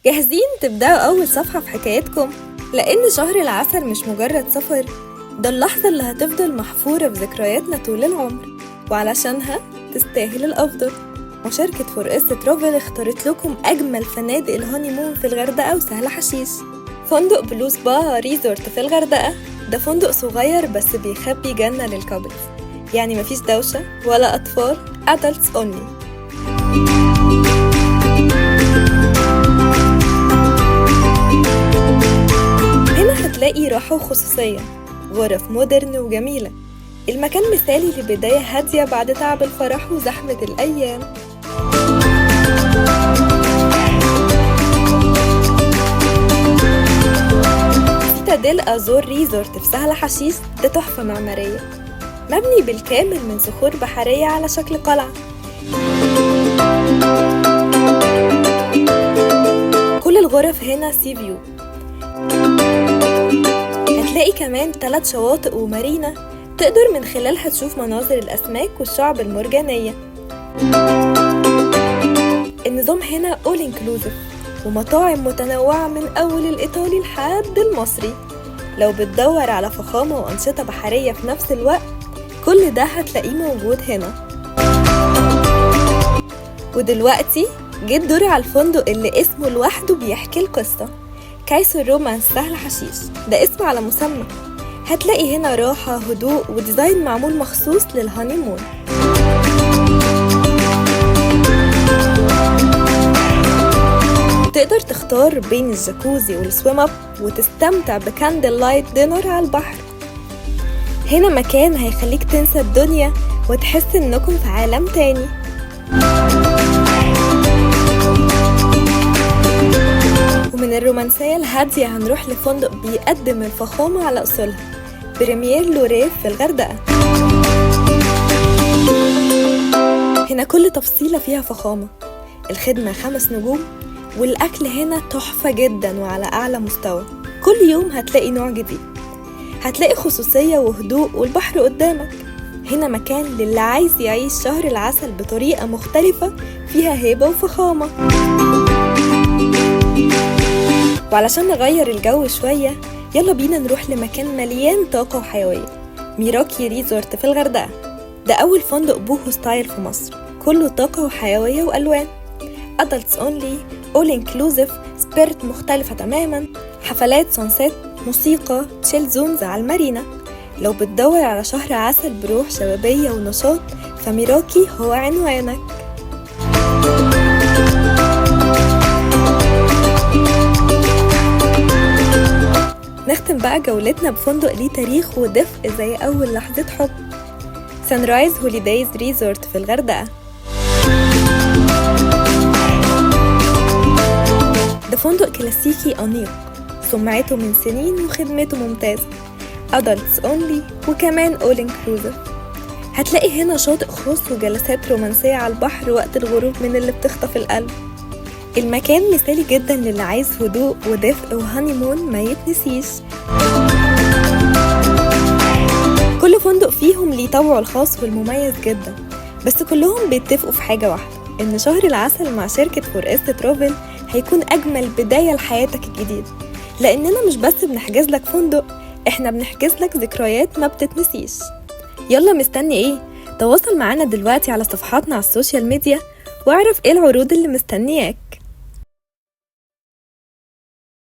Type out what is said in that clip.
جاهزين تبدأوا أول صفحة في حكايتكم؟ لأن شهر العسل مش مجرد سفر، ده اللحظة اللي هتفضل محفورة في ذكرياتنا طول العمر، وعلشانها تستاهل الأفضل. وشركة فور اس ترافل اختارت لكم أجمل فنادق الهانيمون في الغردقة وسهل حشيش. فندق بلو سبا ريزورت في الغردقة ده فندق صغير بس بيخبي جنة للكابلز، يعني مفيش دوشة ولا أطفال، adults only. هتلاقي راحة وخصوصية، غرف مودرن وجميلة. المكان مثالي لبداية هادية بعد تعب الفرح وزحمة الأيام. سيتاديل أزور ريزورت في سهل حشيش ده تحفة معمارية، مبني بالكامل من صخور بحرية على شكل قلعة. كل الغرف هنا سي فيو. هتلاقي كمان 3 شواطئ ومارينا تقدر من خلالها تشوف مناظر الأسماك والشعب المرجانية. النظام هنا all inclusive ومطاعم متنوعة من أول الإيطالي لحد المصري. لو بتدور على فخامة وأنشطة بحرية في نفس الوقت، كل ده هتلاقيه موجود هنا. ودلوقتي جيت دوري على الفندق اللي اسمه لوحده بيحكي القصة، كايسو رومانس سهل حشيش، ده اسم على مسمى. هتلاقي هنا راحة، هدوء، وديزاين معمول مخصوص للهانيمون. تقدر تختار بين الجاكوزي والسويم اب وتستمتع بكاندل لايت دينر على البحر. هنا مكان هيخليك تنسى الدنيا وتحس انكم في عالم تاني. ومن الرومانسية الهادية هنروح لفندق بيقدم الفخامة على أصولها، بريمير لوريف في الغردقة. هنا كل تفصيلة فيها فخامة، الخدمة 5 نجوم، والأكل هنا تحفة جدا وعلى أعلى مستوى. كل يوم هتلاقي نوع جديد، هتلاقي خصوصية وهدوء والبحر قدامك. هنا مكان للي عايز يعيش شهر العسل بطريقة مختلفة فيها هيبة وفخامة. وعلشان نغير الجو شوية، يلا بينا نروح لمكان مليان طاقة وحيوية، ميراكي ريزورت في الغردقة. ده أول فندق بوهو ستايل في مصر، كله طاقة وحيوية وألوان، adults only, all inclusive، سبيرت مختلفة تماما، حفلات سونسيت، موسيقى، تشيل زونز على المارينا. لو بتدور على شهر عسل بروح شبابية ونشاط، فميراكي هو عنوانك. نختم بقى جولتنا بفندق ليه تاريخ ودفء زي أول لحظة حب، سانرايز هوليدايز ريزورت في الغردقة. ده فندق كلاسيكي أنيق، سمعته من سنين وخدمته ممتازة، adults only وكمان all inclusive. هتلاقي هنا شاطئ خاص وجلسات رومانسية على البحر وقت الغروب من اللي بتخطف القلب. المكان مثالي جدا للي عايز هدوء ودفء وهانيمون ما يتنسيش. كل فندق فيهم ليه طابعه الخاص والمميز جدا، بس كلهم بيتفقوا في حاجة واحدة، إن شهر العسل مع شركة فور اس ترافل هيكون أجمل بداية لحياتك الجديدة، لأننا مش بس بنحجز لك فندق، إحنا بنحجز لك ذكريات ما بتتنسيش. يلا مستني إيه؟ تواصل معنا دلوقتي على صفحاتنا على السوشيال ميديا واعرف إيه العروض اللي مستنياك.